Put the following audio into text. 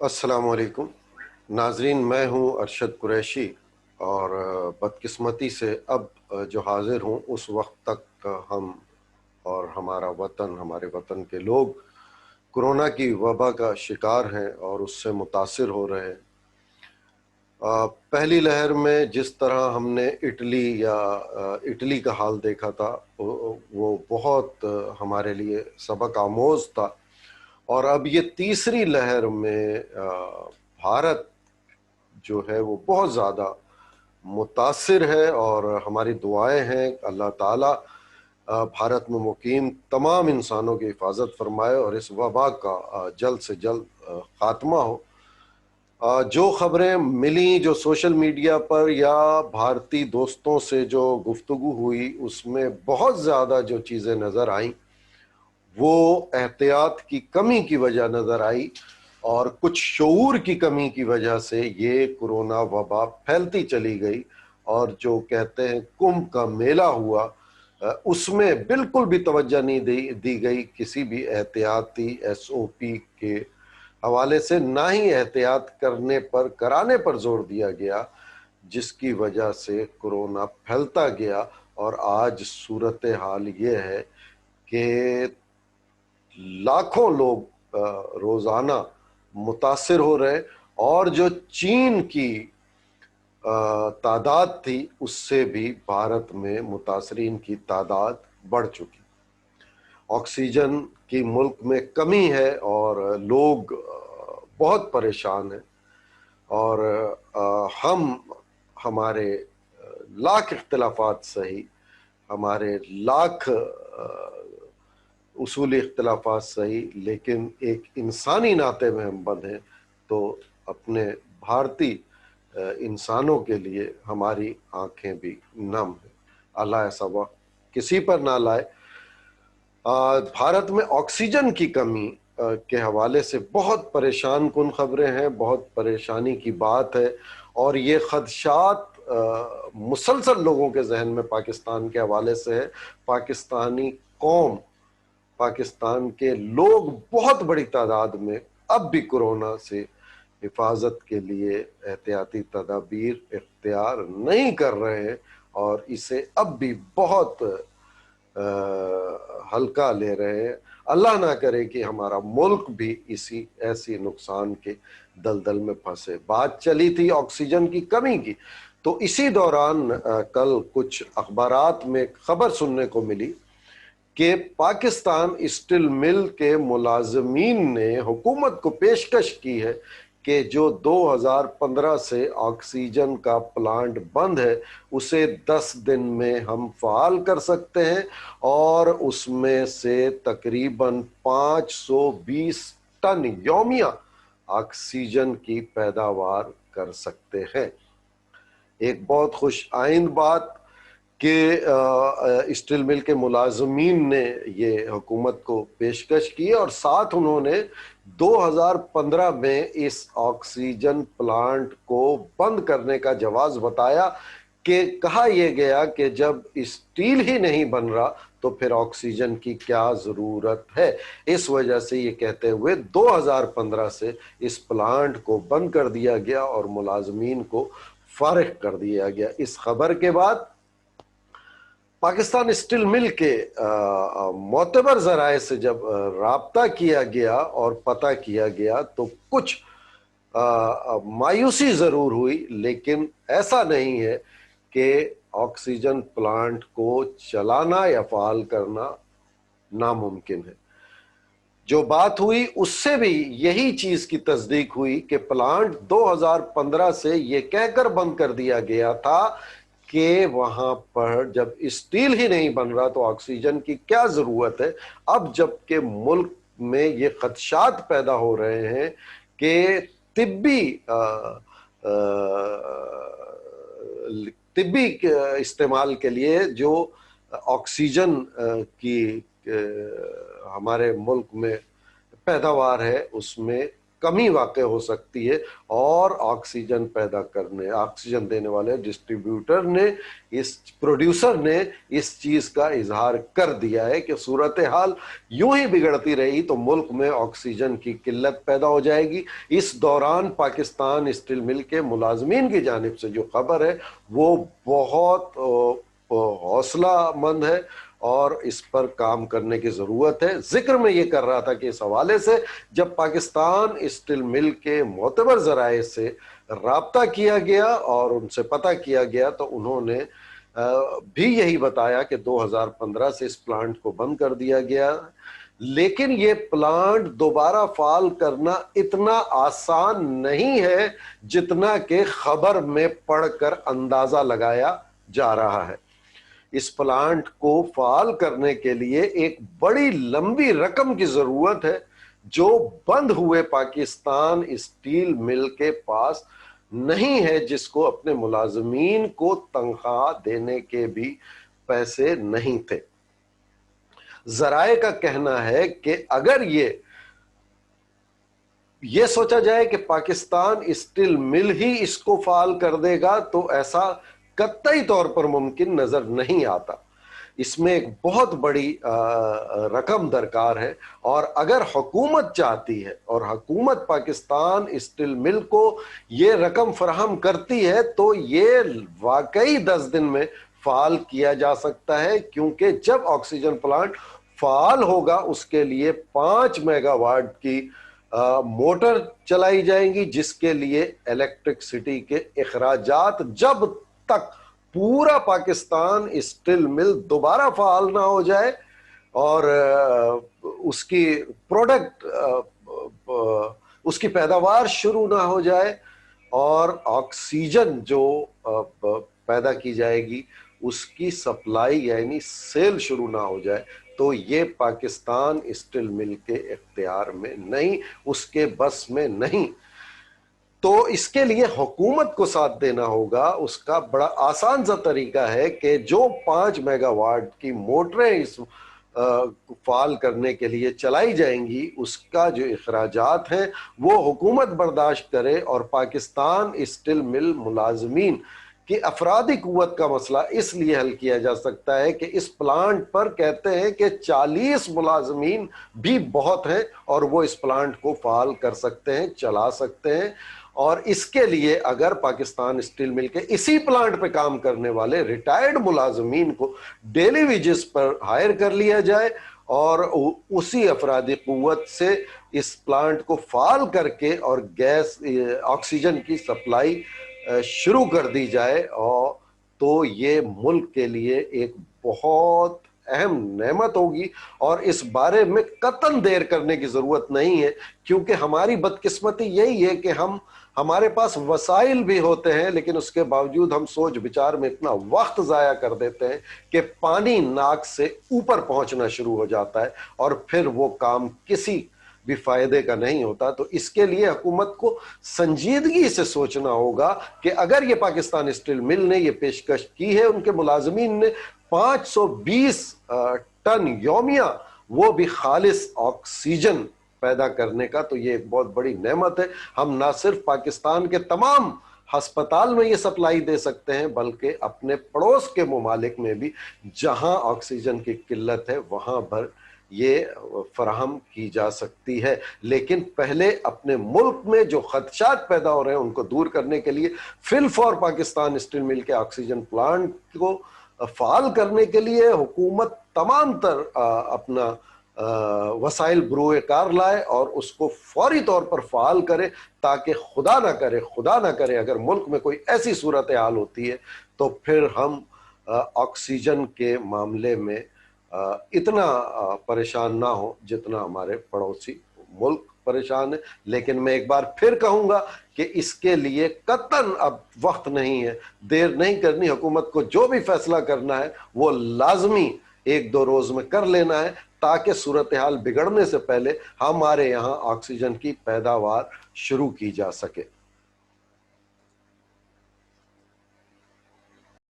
السلام علیکم ناظرین، میں ہوں ارشد قریشی، اور بدقسمتی سے اب جو حاضر ہوں اس وقت تک ہم اور ہمارا وطن، ہمارے وطن کے لوگ کرونا کی وبا کا شکار ہیں اور اس سے متاثر ہو رہے ہیں۔ پہلی لہر میں جس طرح ہم نے اٹلی کا حال دیکھا تھا، وہ بہت ہمارے لیے سبق آموز تھا، اور اب یہ تیسری لہر میں بھارت جو ہے وہ بہت زیادہ متاثر ہے، اور ہماری دعائیں ہیں اللہ تعالیٰ بھارت میں مقیم تمام انسانوں کی حفاظت فرمائے اور اس وبا کا جلد سے جلد خاتمہ ہو۔ جو خبریں ملیں، جو سوشل میڈیا پر یا بھارتی دوستوں سے جو گفتگو ہوئی، اس میں بہت زیادہ جو چیزیں نظر آئیں وہ احتیاط کی کمی کی وجہ نظر آئی، اور کچھ شعور کی کمی کی وجہ سے یہ کرونا وبا پھیلتی چلی گئی، اور جو کہتے ہیں کمبھ کا میلہ ہوا، اس میں بالکل بھی توجہ نہیں دی گئی کسی بھی احتیاطی SOP کے حوالے سے، نہ ہی احتیاط کرانے پر زور دیا گیا، جس کی وجہ سے کرونا پھیلتا گیا، اور آج صورتحال یہ ہے کہ لاکھوں لوگ روزانہ متاثر ہو رہے، اور جو چین کی تعداد تھی اس سے بھی بھارت میں متاثرین کی تعداد بڑھ چکی۔ آکسیجن کی ملک میں کمی ہے اور لوگ بہت پریشان ہیں، اور ہم ہمارے لاکھ اختلافات صحیح، ہمارے لاکھ اصولی اختلافات صحیح، لیکن ایک انسانی ناطے میں ہم بند ہیں، تو اپنے بھارتی انسانوں کے لیے ہماری آنکھیں بھی نم ہیں۔ اللہ ایسا وقت کسی پر نہ لائے۔ بھارت میں آکسیجن کی کمی کے حوالے سے بہت پریشان کن خبریں ہیں، بہت پریشانی کی بات ہے، اور یہ خدشات مسلسل لوگوں کے ذہن میں پاکستان کے حوالے سے ہے۔ پاکستانی قوم، پاکستان کے لوگ بہت بڑی تعداد میں اب بھی کرونا سے حفاظت کے لیے احتیاطی تدابیر اختیار نہیں کر رہے ہیں، اور اسے اب بھی بہت ہلکا لے رہے ہیں۔ اللہ نہ کرے کہ ہمارا ملک بھی ایسی نقصان کے دلدل میں پھنسے۔ بات چلی تھی آکسیجن کی کمی کی، تو اسی دوران کل کچھ اخبارات میں خبر سننے کو ملی کہ پاکستان اسٹیل مل کے ملازمین نے حکومت کو پیشکش کی ہے کہ جو 2015 سے آکسیجن کا پلانٹ بند ہے اسے 10 دن میں ہم فعال کر سکتے ہیں، اور اس میں سے تقریباً 520 ٹن یومیہ آکسیجن کی پیداوار کر سکتے ہیں۔ ایک بہت خوش آئند بات کہ اسٹیل مل کے ملازمین نے یہ حکومت کو پیشکش کی، اور ساتھ انہوں نے 2015 میں اس آکسیجن پلانٹ کو بند کرنے کا جواز بتایا، کہ کہا یہ گیا کہ جب اسٹیل ہی نہیں بن رہا تو پھر آکسیجن کی کیا ضرورت ہے۔ اس وجہ سے یہ کہتے ہوئے 2015 سے اس پلانٹ کو بند کر دیا گیا اور ملازمین کو فارغ کر دیا گیا۔ اس خبر کے بعد پاکستان اسٹیل مل کے معتبر ذرائع سے جب رابطہ کیا گیا اور پتہ کیا گیا تو کچھ مایوسی ضرور ہوئی، لیکن ایسا نہیں ہے کہ آکسیجن پلانٹ کو چلانا یا فعال کرنا ناممکن ہے۔ جو بات ہوئی اس سے بھی یہی چیز کی تصدیق ہوئی کہ پلانٹ 2015 سے یہ کہہ کر بند کر دیا گیا تھا کہ وہاں پر جب اسٹیل ہی نہیں بن رہا تو آکسیجن کی کیا ضرورت ہے۔ اب جب کہ ملک میں یہ خدشات پیدا ہو رہے ہیں کہ طبی استعمال کے لیے جو آکسیجن کی ہمارے ملک میں پیداوار ہے اس میں कमी वाक़ हो सकती है, और ऑक्सीजन देने वाले डिस्ट्रीब्यूटर ने, इस प्रोड्यूसर ने इस चीज़ का इजहार कर दिया है कि सूरत हाल यूं ही बिगड़ती रही तो मुल्क में ऑक्सीजन की किल्लत पैदा हो जाएगी। इस दौरान पाकिस्तान स्टील मिल के मुलाजमीन की जानिब से जो खबर है वो बहुत हौसलामंद है और इस पर काम करने की ज़रूरत है। जिक्र में ये कर रहा था कि इस हवाले से जब पाकिस्तान स्टील मिल के मोतबर ज़राए से राब्ता किया गया और उनसे पता किया गया तो उन्होंने भी यही बताया कि 2015 से इस प्लांट को बंद कर दिया गया, लेकिन ये प्लांट दोबारा फाल करना इतना आसान नहीं है जितना कि खबर में पढ़कर अंदाज़ा लगाया जा रहा है। इस प्लांट को फाल करने के लिए एक बड़ी लंबी रकम की जरूरत है जो बंद हुए पाकिस्तान स्टील मिल के पास नहीं है, जिसको अपने मुलाजमीन को तनख्वाह देने के भी पैसे नहीं थे। जराए का कहना है कि अगर ये सोचा जाए कि पाकिस्तान स्टील मिल ही इसको फाल कर देगा तो ऐसा कतई तौर पर मुमकिन नजर नहीं आता। इसमें एक बहुत बड़ी रकम दरकार है, और अगर हुकूमत चाहती है और हुकूमत पाकिस्तान स्टील मिल को ये रकम फराहम करती है तो ये वाकई 10 दिन में फाल किया जा सकता है, क्योंकि जब ऑक्सीजन प्लांट फाल होगा उसके लिए 5 मेगावाट की मोटर चलाई जाएंगी, जिसके लिए इलेक्ट्रिसिटी के अखराजात जब तक पूरा पाकिस्तान स्टील मिल दोबारा फाल ना हो जाए और उसकी प्रोडक्ट उसकी पैदावार शुरू ना हो जाए और ऑक्सीजन जो पैदा की जाएगी उसकी सप्लाई यानी सेल शुरू ना हो जाए, तो ये पाकिस्तान स्टील मिल के इख्तियार में नहीं, उसके बस में नहीं। तो इसके लिए हुकूमत को साथ देना होगा। उसका बड़ा आसान सा तरीका है कि जो 5 मेगावाट की मोटरें इस फाल करने के लिए चलाई जाएंगी उसका जो अखराजात हैं वो हुकूमत बर्दाश्त करे, और पाकिस्तान स्टील मिल मुलाजमीन कि अफरादी कुव्वत का मसला इसलिए हल किया जा सकता है कि इस प्लांट पर कहते हैं कि 40 मुलाजमीन भी बहुत हैं और वो इस प्लांट को फाल कर सकते हैं, चला सकते हैं। और इसके लिए अगर पाकिस्तान स्टील मिल के इसी प्लांट पे काम करने वाले रिटायर्ड मुलाजमीन को डेली वेजेस पर हायर कर लिया जाए और उसी अफरादी कुव्वत से इस प्लांट को फाल करके और गैस ऑक्सीजन की सप्लाई शुरू कर दी जाए, और तो ये मुल्क के लिए एक बहुत अहम नेमत होगी। और इस बारे में कतई देर करने की जरूरत नहीं है, क्योंकि हमारी बदकिस्मती यही है कि हमारे पास वसाइल भी होते हैं लेकिन उसके बावजूद हम सोच विचार में इतना वक्त जाया कर देते हैं कि पानी नाक से ऊपर पहुंचना शुरू हो जाता है और फिर वो काम किसी भी फायदे का नहीं होता। तो इसके लिए हुकूमत को संजीदगी से सोचना होगा कि अगर ये पाकिस्तान स्टील मिल ने ये पेशकश की है, उनके मुलाजमीन ने 520 टन यौमिया वो भी खालिस ऑक्सीजन पैदा करने का, तो ये एक बहुत बड़ी नेमत है। हम ना सिर्फ पाकिस्तान के तमाम हस्पताल में ये सप्लाई दे सकते हैं बल्कि अपने पड़ोस के ममालिक में भी जहां ऑक्सीजन की किल्लत है वहां पर ये फराहम की जा सकती है। लेकिन पहले अपने मुल्क में जो खदशात पैदा हो रहे हैं उनको दूर करने के लिए फिल फॉर पाकिस्तान स्टील मिल के ऑक्सीजन प्लांट को फाल करने के लिए हुकूमत तमाम तर अपना वसाइल बरूए कार लाए और उसको फौरी तौर पर फाल करे, ताकि खुदा ना करे अगर मुल्क में कोई ऐसी सूरत हाल होती है तो फिर हम ऑक्सीजन के मामले में इतना परेशान ना हो जितना हमारे पड़ोसी मुल्क परेशान है। लेकिन मैं एक बार फिर कहूंगा कि इसके लिए कतन अब वक्त नहीं है, देर नहीं करनी। हुकूमत को जो भी फैसला करना है वो लाजमी 1-2 रोज में कर लेना है, ताकि सूरत हाल बिगड़ने से पहले हमारे यहाँ ऑक्सीजन की पैदावार शुरू की जा सके।